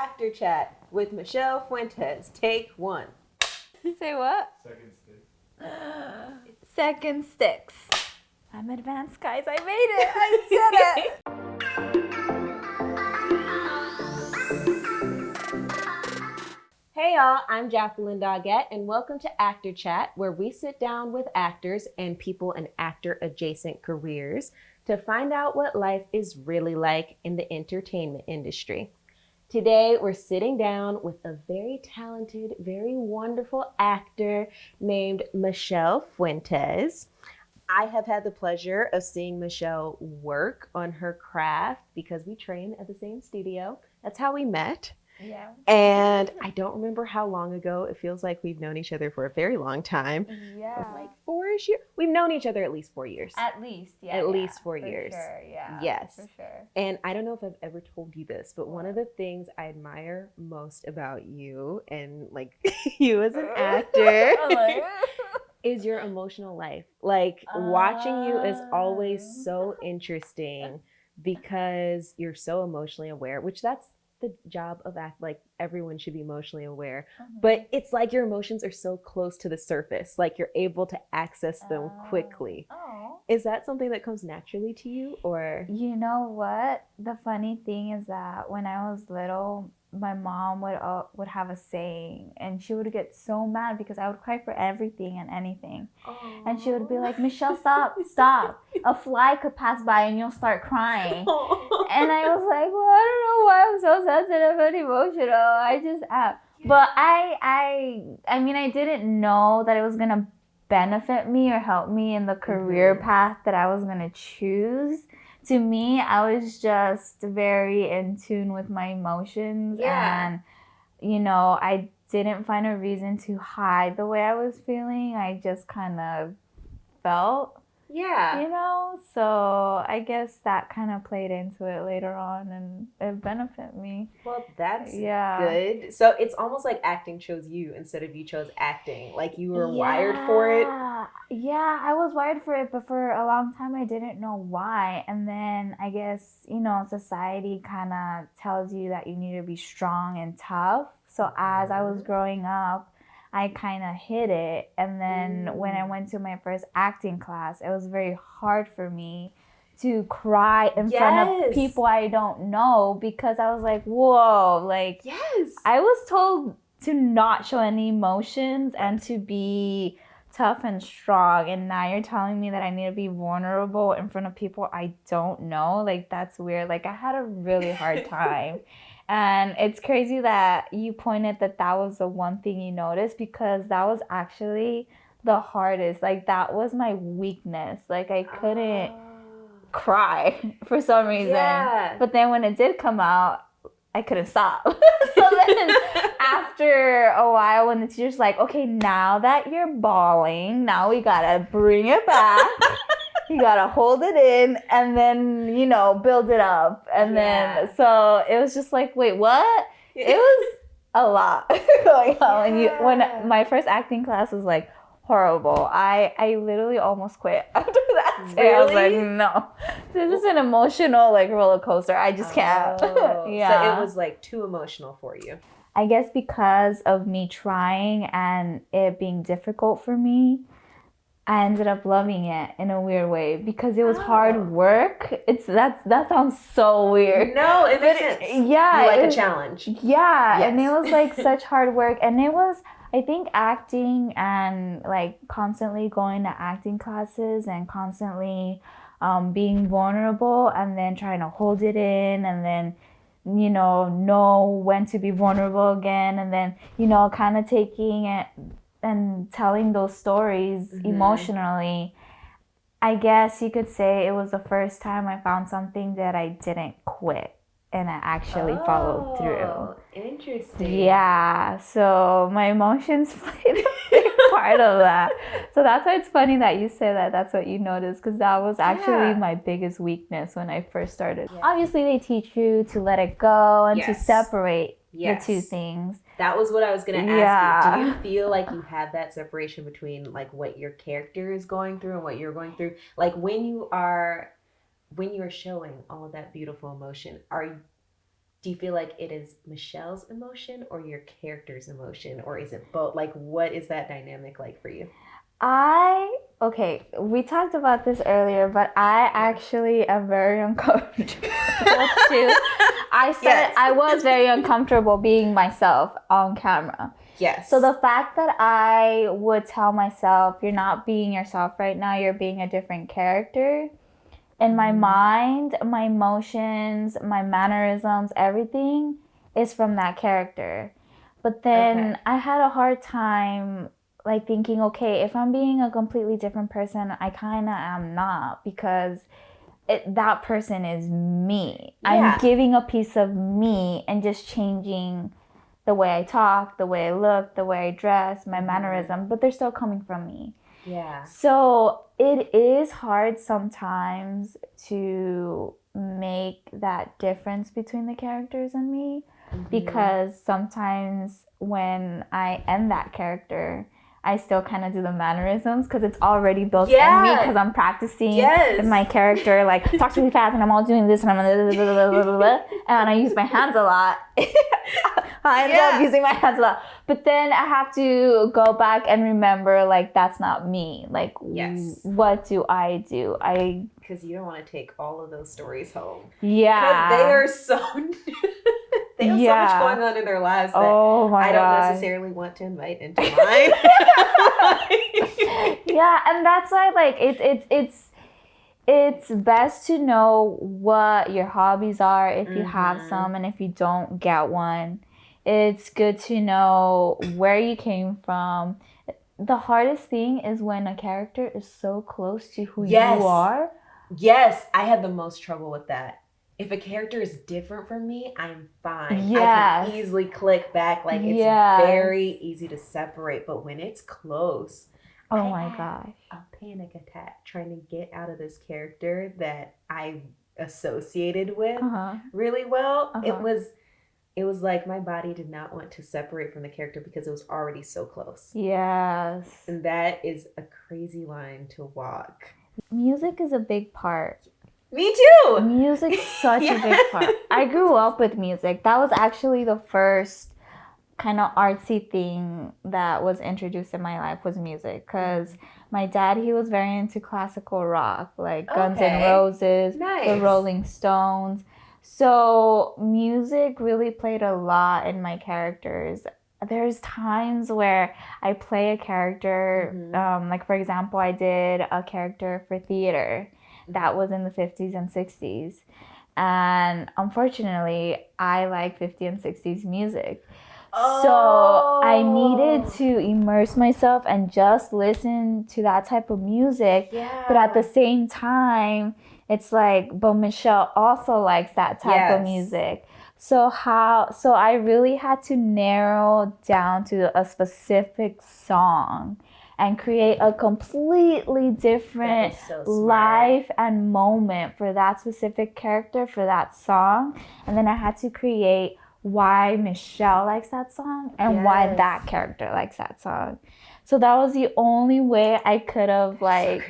Actor Chat with Mishelle Fuentes. Take one. Say what? Second stick. Second sticks. I'm advanced, guys. I made it. I said it. Hey y'all, I'm Jacquelyn Doggette, and welcome to Actor Chat, where we sit down with actors and people in actor-adjacent careers to find out what life is really like in the entertainment industry. Today, we're sitting down with a very talented, very wonderful actor named Mishelle Fuentes. I have had the pleasure of seeing Mishelle work on her craft because we train at the same studio. That's how we met. Yeah. And I don't remember how long ago. It feels like we've known each other for a very long time. Yeah. Like 4-ish years. We've known each other at least 4 years. At least, yeah. At least 4 for years. Sure, yeah. Yes. For sure. And I don't know if I've ever told you this, but one of the things I admire most about you and like you as an actor is your emotional life. Like watching you is always so interesting because you're so emotionally aware, which that's the job of act. Like everyone should be emotionally aware, but it's like your emotions are so close to the surface, like you're able to access them quickly. Is that something that comes naturally to you, or? You know what? The funny thing is that when I was little, my mom would have a saying, and she would get so mad because I would cry for everything and anything. Aww. And she would be like, Mishelle, stop. A fly could pass by and you'll start crying. And I was like, well, I don't know why I'm so sensitive and emotional. I just am. But I mean, I didn't know that it was going to benefit me or help me in the career path that I was going to choose. To me, I was just very in tune with my emotions. And, you know, I didn't find a reason to hide the way I was feeling. I just kind of felt. Yeah. You know, so I guess that kind of played into it later on, and it benefited me. Well, that's good. So it's almost like acting chose you instead of you chose acting. Like you were wired for it. Yeah, I was wired for it, but for a long time I didn't know why. And then I guess, you know, society kind of tells you that you need to be strong and tough. So as I was growing up, I kind of hid it. And then when I went to my first acting class, it was very hard for me to cry in front of people I don't know because I was like, whoa, like, I was told to not show any emotions and to be tough and strong. And now you're telling me that I need to be vulnerable in front of people I don't know. Like, that's weird. Like, I had a really hard time. And it's crazy that you pointed that was the one thing you noticed, because that was actually the hardest. Like, that was my weakness. Like, I couldn't cry for some reason. Yeah. But then when it did come out, I couldn't stop. So then after a while, when the teacher's like, okay, now that you're bawling, now we gotta bring it back. You gotta hold it in and then, you know, build it up. And then, so it was just like, wait, what? It was a lot going on. When my first acting class was like horrible. I literally almost quit after that day. Really? I was like, no, this is an emotional like roller coaster. I just can't. So it was like too emotional for you. I guess because of me trying and it being difficult for me, I ended up loving it in a weird way because it was hard work. That sounds so weird. No, it makes sense. Yeah. You like a challenge. Yeah. Yes. And it was like such hard work. And it was, I think, acting and like constantly going to acting classes and constantly being vulnerable and then trying to hold it in and then, you know when to be vulnerable again and then, you know, kind of taking it and telling those stories emotionally. I guess you could say it was the first time I found something that I didn't quit and I actually followed through. Interesting. Yeah, so my emotions played a big part of that. So that's why it's funny that you say that that's what you noticed, because that was actually my biggest weakness when I first started. Yeah. Obviously, they teach you to let it go and to separate the two things. That was what I was going to ask you. Do you feel like you have that separation between like what your character is going through and what you're going through? Like when you are showing all of that beautiful emotion, do you feel like it is Michelle's emotion or your character's emotion, or is it both? Like, what is that dynamic like for you? Okay, we talked about this earlier, but I actually am very uncomfortable too. I said yes. I was very uncomfortable being myself on camera. Yes. So the fact that I would tell myself, you're not being yourself right now, you're being a different character. In my mind, my emotions, my mannerisms, everything is from that character. But then I had a hard time like thinking, okay, if I'm being a completely different person, I kind of am not, because that person is me. Yeah. I'm giving a piece of me and just changing the way I talk, the way I look, the way I dress, my mannerism, but they're still coming from me. Yeah. So it is hard sometimes to make that difference between the characters and me, because sometimes when I end that character, I still kind of do the mannerisms because it's already built in me, because I'm practicing in my character, like talk really fast and I'm all doing this and I'm and I use my hands a lot. I end up using my hands a lot. But then I have to go back and remember, like, that's not me. Like, what do? Because you don't want to take all of those stories home. Yeah. Because they are so... They have so much going on in their lives that I don't necessarily want to invite into mine. Yeah, and that's why, like, it's best to know what your hobbies are if you have some, and if you don't get one. It's good to know where you came from. The hardest thing is when a character is so close to who you are. Yes, I had the most trouble with that. If a character is different from me, I'm fine. Yes. I can easily click back. Like, it's very easy to separate. But when it's close, oh my gosh, a panic attack trying to get out of this character that I associated with really well. It was like my body did not want to separate from the character because it was already so close. Yes. And that is a crazy line to walk. Music is a big part. Me too! Music's such a big part. I grew up with music. That was actually the first kind of artsy thing that was introduced in my life, was music. Because my dad, he was very into classical rock, like Guns N' Roses, the Rolling Stones. So music really played a lot in my characters. There's times where I play a character, like for example, I did a character for theater that was in the 50s and 60s. And unfortunately, I like 50s and 60s music. So I needed to immerse myself and just listen to that type of music. Yeah. But at the same time, it's like, but Mishelle also likes that type of music. So I really had to narrow down to a specific song and create a completely different life and moment for that specific character, for that song. And then I had to create why Mishelle likes that song and why that character likes that song. So that was the only way I could have, like,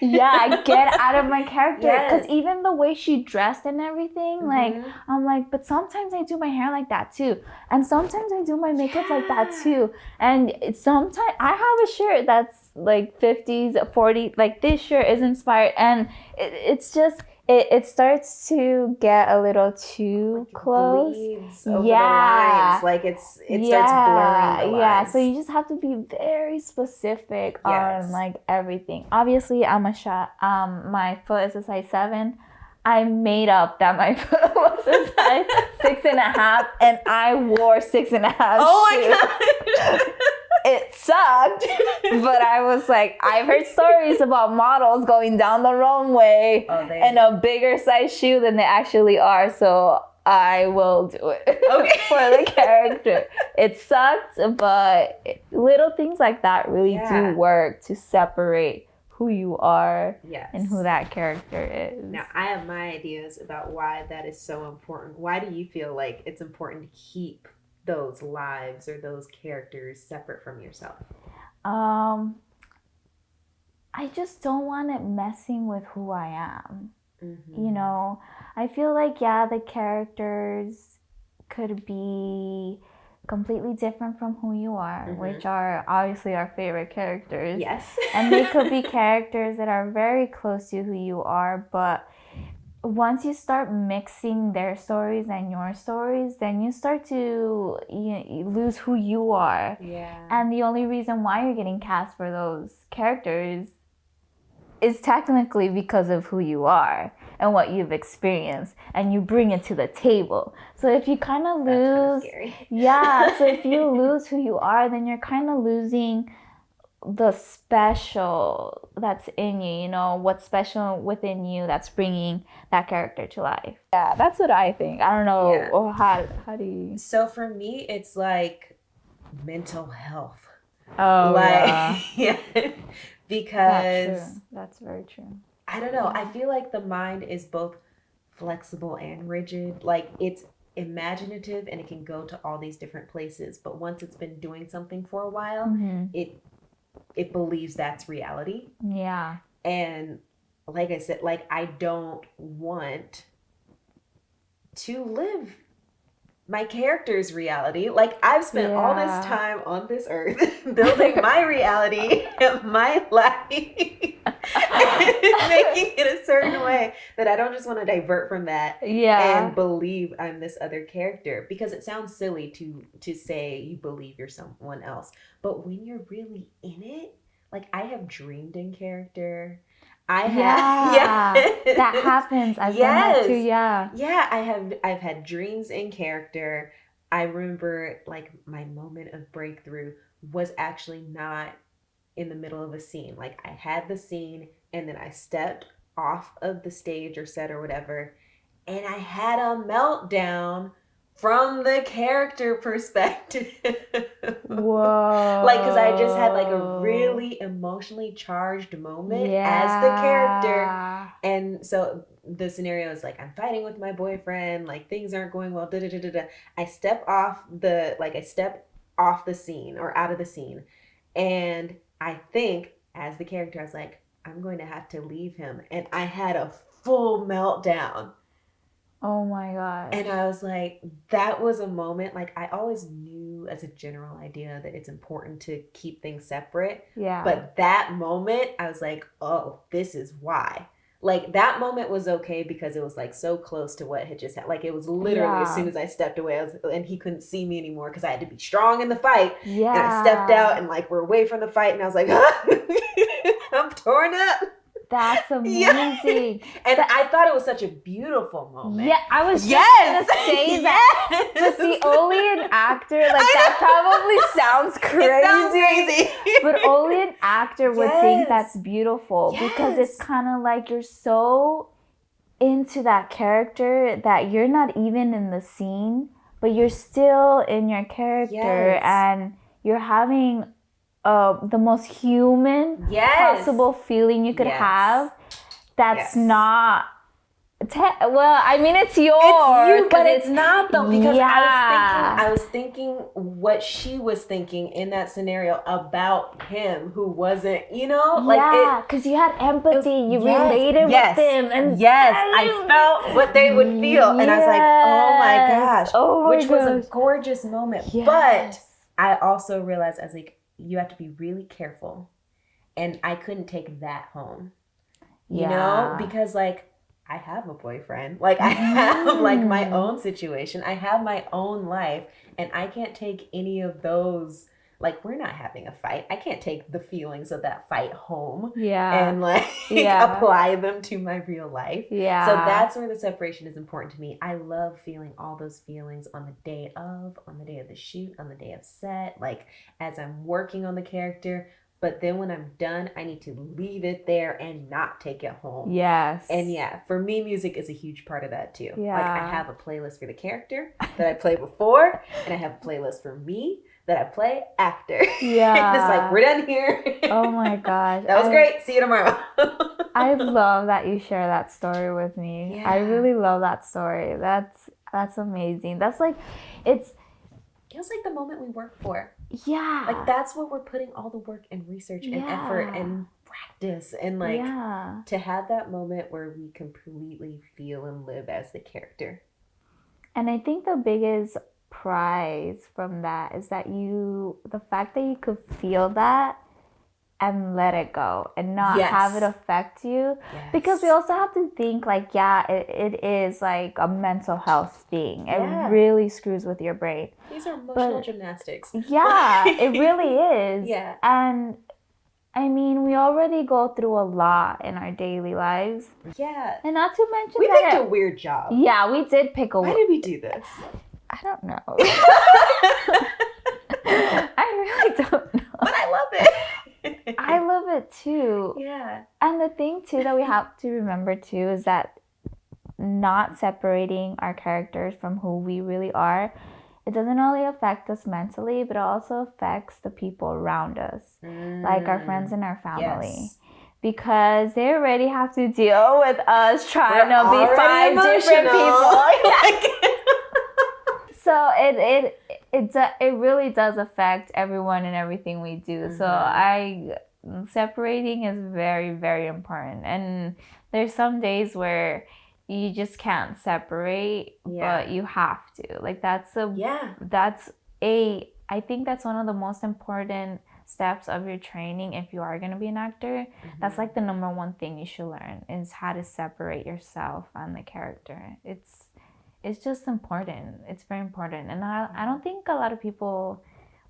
get out of my character. Because even the way she dressed and everything, like, I'm like, but sometimes I do my hair like that too. And sometimes I do my makeup like that too. And sometimes I have a shirt that's like 50s, 40s, like this shirt is inspired. And it's just... It starts to get a little too close. Bleeds over the lines. Like it starts blurring the lines. Yeah, so you just have to be very specific on like everything. Obviously, my foot is a size 7. I made up that my foot was a size 6.5, and I wore 6.5. Oh my god. It sucked, but I was like, I've heard stories about models going down the runway in a bigger size shoe than they actually are, so I will do it for the character. It sucked, but little things like that really do work to separate who you are and who that character is. Now, I have my ideas about why that is so important. Why do you feel like it's important to keep those lives or those characters separate from yourself? I just don't want it messing with who I am. You know, I feel like the characters could be completely different from who you are, which are obviously our favorite characters. Yes. And they could be characters that are very close to who you are, but once you start mixing their stories and your stories, then you start to you lose who you are. Yeah. And the only reason why you're getting cast for those characters is technically because of who you are and what you've experienced, and you bring it to the table. So if you kind of lose, so if you lose who you are, then you're kind of losing the special that's in you, you know, what's special within you that's bringing that character to life. Yeah, that's what I think. I don't know. Yeah. Or how do you? So for me, it's like mental health. Oh, like, yeah. Because that's very true. I don't know. I feel like the mind is both flexible and rigid. Like, it's imaginative and it can go to all these different places. But once it's been doing something for a while, it believes that's reality. Yeah. And like I said, like, I don't want to live my character's reality. Like, I've spent all this time on this earth building my reality and my life, making it a certain way that I don't just want to divert from that and believe I'm this other character, because it sounds silly to say you believe you're someone else. But when you're really in it, like, I have dreamed in character. That happens. I've done that too. I've had dreams in character. I remember, like, my moment of breakthrough was actually not in the middle of a scene. Like, I had the scene and then I stepped off of the stage or set or whatever, and I had a meltdown from the character perspective. Whoa. Like, because I just had like a really emotionally charged moment as the character. And so the scenario is like, I'm fighting with my boyfriend, like, things aren't going well, I step off the scene or out of the scene. And I think as the character, I was like, I'm going to have to leave him. And I had a full meltdown. Oh my God. And I was like, that was a moment, like, I always knew as a general idea that it's important to keep things separate. Yeah. But that moment, I was like, oh, this is why. Like, that moment was okay because it was like so close to what had just happened. Like, it was literally as soon as I stepped away, and he couldn't see me anymore because I had to be strong in the fight. Yeah. And I stepped out and, like, we're away from the fight, and I was like, I'm torn up. That's amazing. And I thought it was such a beautiful moment. Yeah, I was just going to say that. To see only an actor, like, that probably sounds crazy. It sounds crazy. But only an actor would think that's beautiful, because it's kind of like you're so into that character that you're not even in the scene, but you're still in your character and you're having the most human possible feeling you could have. That's not well, I mean, it's yours. It's you, but it's not, though, because I was thinking what she was thinking in that scenario about him, who wasn't, you know, like, because you had empathy, you related with them, and I felt what they would feel, and I was like, oh my gosh, which was a gorgeous moment. But I also realized, I was like, you have to be really careful, and I couldn't take that home, you know, because, like, I have a boyfriend, like, I have, like, my own situation, I have my own life, and I can't take any of those, like, we're not having a fight, I can't take the feelings of that fight home and, like, apply them to my real life. So that's where the separation is important to me. I love feeling all those feelings on the day of the shoot, on the day of set, like, as I'm working on the character. But then when I'm done, I need to leave it there and not take it home. Yes. And for me, music is a huge part of that too. Yeah. Like, I have a playlist for the character that I play before, and I have a playlist for me that I play after. Yeah. It's like, we're done here. Oh my gosh. That was great. See you tomorrow. I love that you share that story with me. Yeah. I really love that story. That's amazing. That's like, it feels like the moment we work for. Yeah. Like, that's what we're putting all the work and research and effort and practice, and, like, to have that moment where we completely feel and live as the character. And I think the biggest prize from that is that the fact that you could feel that and let it go and not have it affect you. Yes. Because we also have to think like, it is like a mental health thing. It really screws with your brain. These are emotional gymnastics. Yeah, it really is. Yeah. And I mean, we already go through a lot in our daily lives. Yeah. And not to mention we picked a weird job. Yeah, we did pick a Why did we do this? I don't know. I really don't know. But I love it. I love it too. Yeah. And the thing too that we have to remember too is that not separating our characters from who we really are, it doesn't only affect us mentally, but it also affects the people around us, like our friends and our family. Yes. Because they already have to deal with us trying to be 5 different people. So it really does affect everyone and everything we do. Mm-hmm. So separating is very, very important. And there's some days where you just can't separate, but you have to. Like I think that's one of the most important steps of your training if you are going to be an actor. Mm-hmm. That's like the number one thing you should learn is how to separate yourself and the character. It's just important. It's very important. And I don't think a lot of people,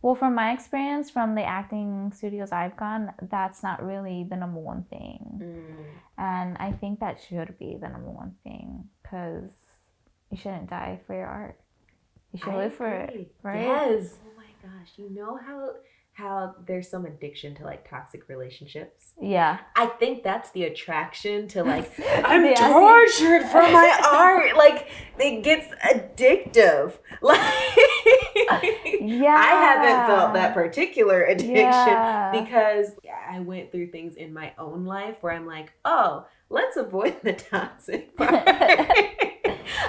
well, from my experience from the acting studios I've gone, that's not really the number one thing. And I think that should be the number one thing, because you shouldn't die for your art. You should live for it, right? Yes. Oh my gosh. You know how there's some addiction to like toxic relationships? Yeah. I think that's the attraction to like, I'm tortured for my art. Like, it gets addictive. Like, I haven't felt that particular addiction because I went through things in my own life where I'm like, oh, let's avoid the toxic part.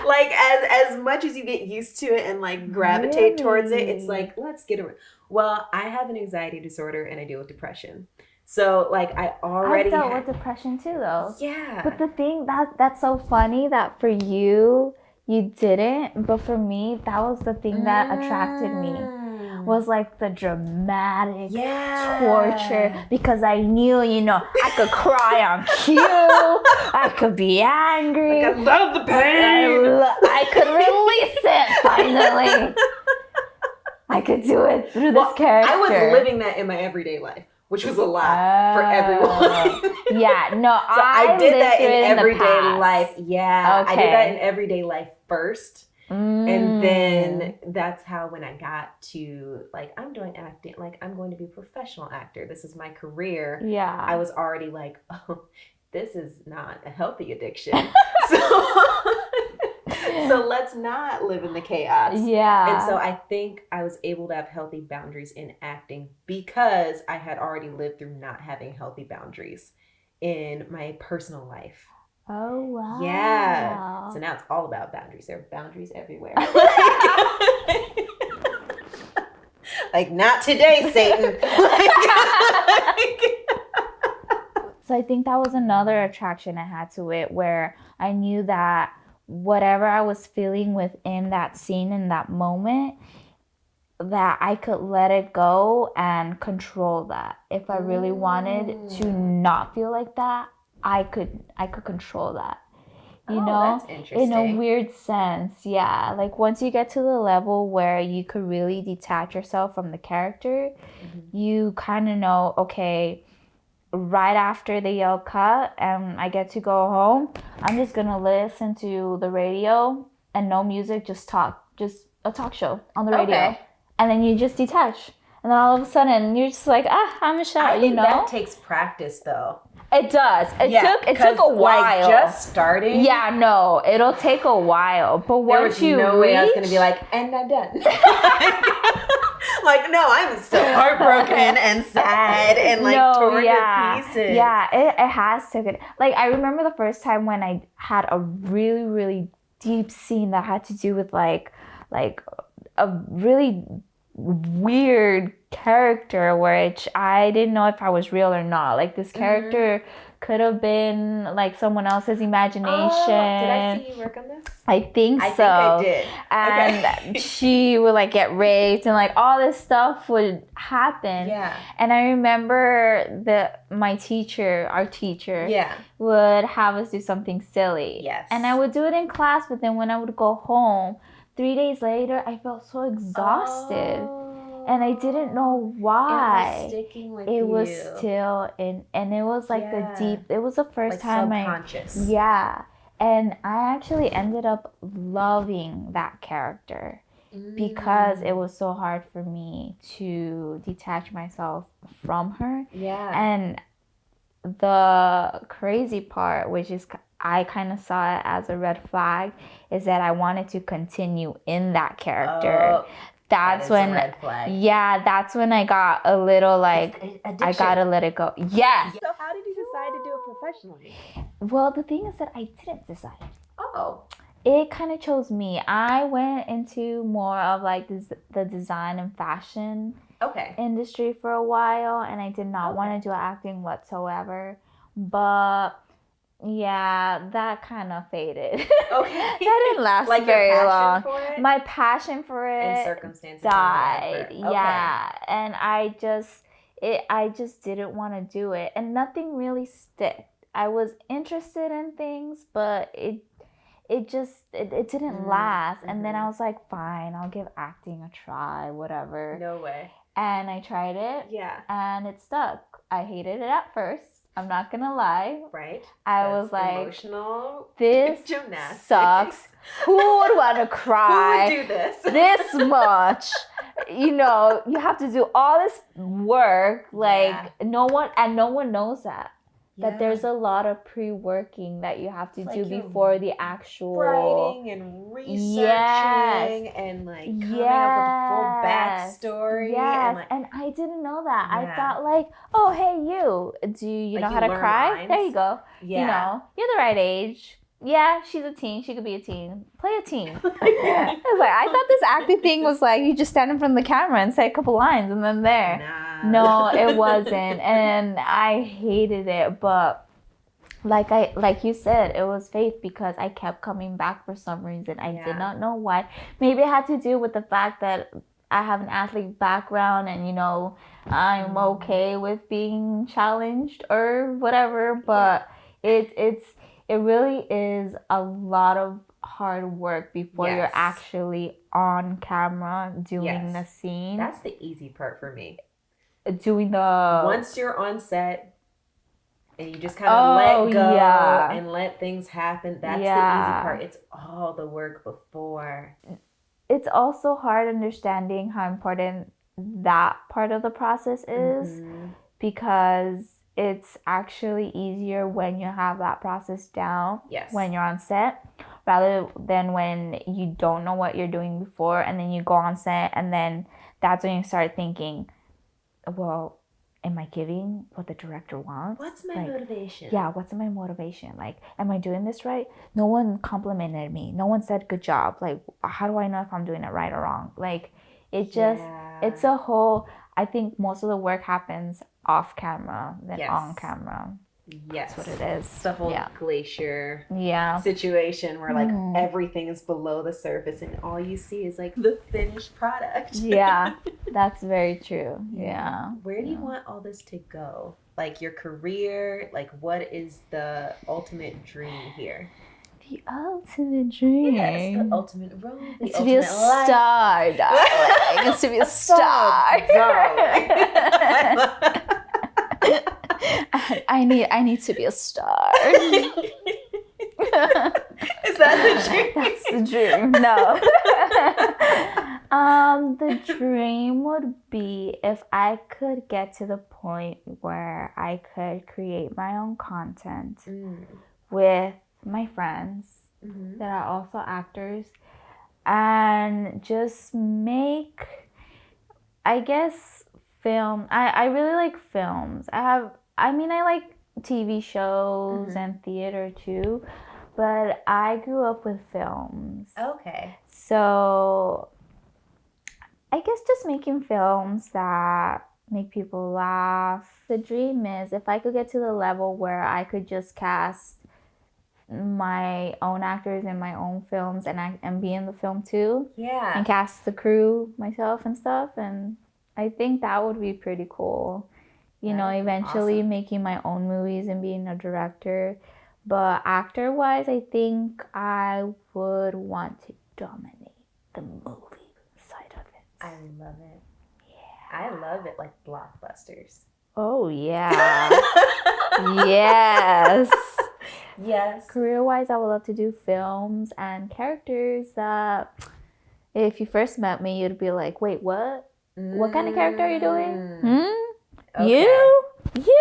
Like, as much as you get used to it and like gravitate towards it, it's like, let's get around. Well, I have an anxiety disorder and I deal with depression. So like I dealt with depression too though. Yeah. But the thing that's so funny that for you didn't, but for me that was the thing that attracted me. Was like the dramatic torture, because I knew, I could cry on cue, I could be angry. Like, I love the pain. I could release it finally. I could do it through this character. I was living that in my everyday life, which was a lot for everyone. Yeah, no, so I did that in everyday life. Yeah, okay. I did that in everyday life first. And then that's how when I got to like, I'm doing acting, like I'm going to be a professional actor. This is my career. Yeah. I was already like, oh, this is not a healthy addiction. So let's not live in the chaos. Yeah. And so I think I was able to have healthy boundaries in acting because I had already lived through not having healthy boundaries in my personal life. Oh, wow. Yeah. So now it's all about boundaries. There are boundaries everywhere. Like, not today, Satan. So I think that was another attraction I had to it, where I knew that whatever I was feeling within that scene in that moment, that I could let it go and control that. If I really wanted to not feel like that, I could control that, you know, that's interesting. In a weird sense. Yeah. Like once you get to the level where you could really detach yourself from the character, you kind of know, okay, right after they yell cut and I get to go home, I'm just going to listen to the radio and no music, just a talk show on the radio. Okay. And then you just detach. And then all of a sudden you're just like, I'm Mishelle, I think that takes practice though. It does. It took a while. Like just starting. Yeah, no, it'll take a while. But once you no way I was gonna be like, and I'm done. Like, no, I'm still heartbroken and sad and like torn to pieces. Yeah, it has to get. Like, I remember the first time when I had a really, really deep scene that had to do with like a really weird character, which I didn't know if I was real or not. Like this character could have been like someone else's imagination. Oh, did I see you work on this? I think so. I think I did. And Okay. she would like get raped and like all this stuff would happen. Yeah. And I remember our teacher would have us do something silly. Yes. And I would do it in class, but then when I would go home, 3 days later, I felt so exhausted. And I didn't know why. It was sticking with it you. was still in, and it was like it was the first like time subconscious. And I actually ended up loving that character because it was so hard for me to detach myself from her. Yeah. And the crazy part, which is I kind of saw it as a red flag, is that I wanted to continue in that character. Oh, that's when, a red flag. Yeah, that's when I got a little like, I gotta let it go. Yes. So how did you decide to do it professionally? Well, the thing is that I didn't decide. Oh. It kind of chose me. I went into more of like the design and fashion industry for a while, and I did not want to do acting whatsoever. But yeah, that kind of faded. Okay. That didn't last like very long. My passion for it and circumstances died. Yeah, and I just didn't want to do it, and nothing really stick. I was interested in things, but it didn't last. And then I was like, fine, I'll give acting a try, whatever. No way. And I tried it. Yeah. And it stuck. I hated it at first. I'm not gonna lie. Right. I was like, emotional this gymnastics sucks. Who would want to cry? Who would do this? This much? You know, you have to do all this work. Like no one knows that. That there's a lot of pre-working that you have to do before the actual writing and researching and like coming up with a full backstory. Yes, and I didn't know that. Yeah. I thought like, oh hey do you know how to cry? Lines. There you go. Yeah. You know, you're the right age. Yeah, she's a teen. She could be a teen. Play a teen. I was like, I thought this acting thing was like you just stand in front of the camera and say a couple lines and then there. Nah. No, it wasn't, and I hated it. But like you said, it was faith because I kept coming back for some reason. I did not know why. Maybe it had to do with the fact that I have an athlete background, and you know I'm okay with being challenged or whatever. But it really is a lot of hard work before you're actually on camera doing the scene. That's the easy part for me. Doing the once you're on set and you just kind of let go and let things happen, that's the easy part. It's all the work before. It's also hard understanding how important that part of the process is because it's actually easier when you have that process down when you're on set rather than when you don't know what you're doing before and then you go on set and then that's when you start thinking, well, am I giving what the director wants? What's my motivation? Yeah, what's my motivation? Like, am I doing this right? No one complimented me. No one said good job. Like, how do I know if I'm doing it right or wrong? Like, it just, it's a whole, I think most of the work happens off camera than on camera. Yes. That's what it is. It's the whole glacier situation where like everything is below the surface and all you see is like the finished product. Yeah, that's very true. Yeah. Where do you want all this to go? Like your career, like what is the ultimate dream here? The ultimate dream. Yes, the ultimate role. It's to be a star, darling. It's to be a star. I need to be a star. Is that the dream? That's the dream. No. The dream would be if I could get to the point where I could create my own content with my friends that are also actors and just make, I guess, film. I really like films. I like TV shows and theater too, but I grew up with films. Okay. So I guess just making films that make people laugh. The dream is if I could get to the level where I could just cast my own actors in my own films and be in the film too. Yeah. And cast the crew myself and stuff. And I think that would be pretty cool. You know, eventually making my own movies and being a director. But actor-wise, I think I would want to dominate the movie side of it. I love it. Yeah. I love it, like blockbusters. Oh, yeah. Yes. Yes. Career-wise, I would love to do films and characters that if you first met me, you'd be like, wait, what? What kind of character are you doing? Okay. You?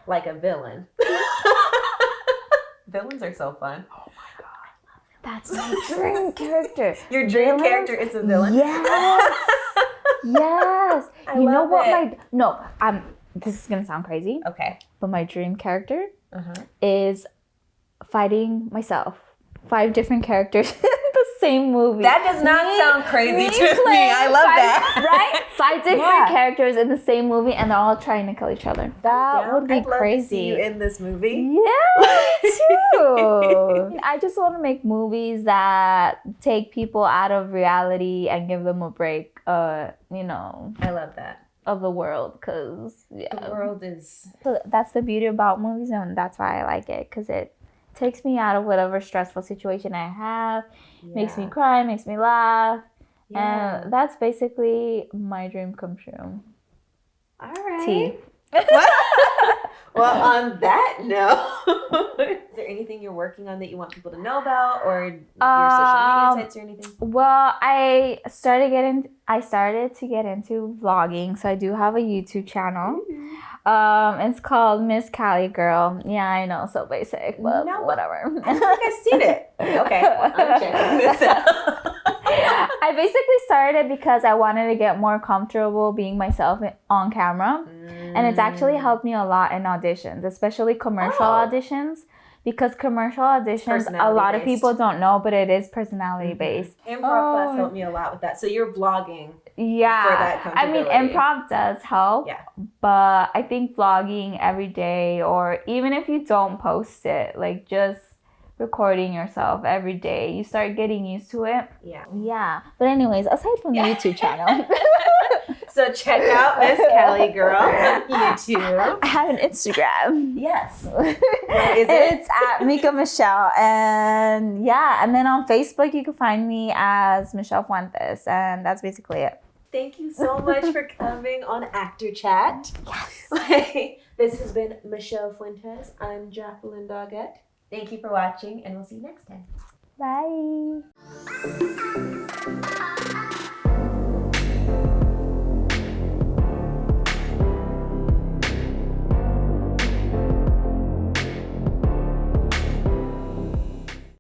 Like a villain. Villains are so fun. Oh my God. That's my dream character. Your dream character is a villain? Yes. Yes. I love it. This is going to sound crazy. Okay. But my dream character is fighting myself. 5 different characters in the same movie. That does not sound crazy to me. I love that. Right? 5 different characters in the same movie and they're all trying to kill each other. That would be crazy. I'd love to see you in this movie. Yeah, me too. I just want to make movies that take people out of reality and give them a break, I love that. Of the world, because the world is... So that's the beauty about movies, and that's why I like it, because it takes me out of whatever stressful situation I have, makes me cry, makes me laugh, and that's basically my dream come true. All right. Well, on that note, is there anything you're working on that you want people to know about, or your social media sites or anything? Well, I started to get into vlogging, so I do have a YouTube channel. It's called Miss Cali Girl. Yeah, I know, so basic, but whatever. I think I've seen it. Okay, well, I'm checking this out. I basically started because I wanted to get more comfortable being myself on camera. And it's actually helped me a lot in auditions, especially commercial auditions. Because commercial auditions, a lot of people don't know, but it is personality based. Improv class helped me a lot with that. So you're vlogging for that comfortability. I mean, improv does help. Yeah. But I think vlogging every day, or even if you don't post it, like just recording yourself every day, you start getting used to it. Yeah. But anyways, aside from the YouTube channel. So check out Miss Cali Girl on YouTube. I have an Instagram. Yes. What is it? It's at Mika Mishelle. And then on Facebook you can find me as Mishelle Fuentes. And that's basically it. Thank you so much for coming on Actor Chat. Yes. This has been Mishelle Fuentes. I'm Jacquelyn Doggette. Thank you for watching, and we'll see you next time. Bye.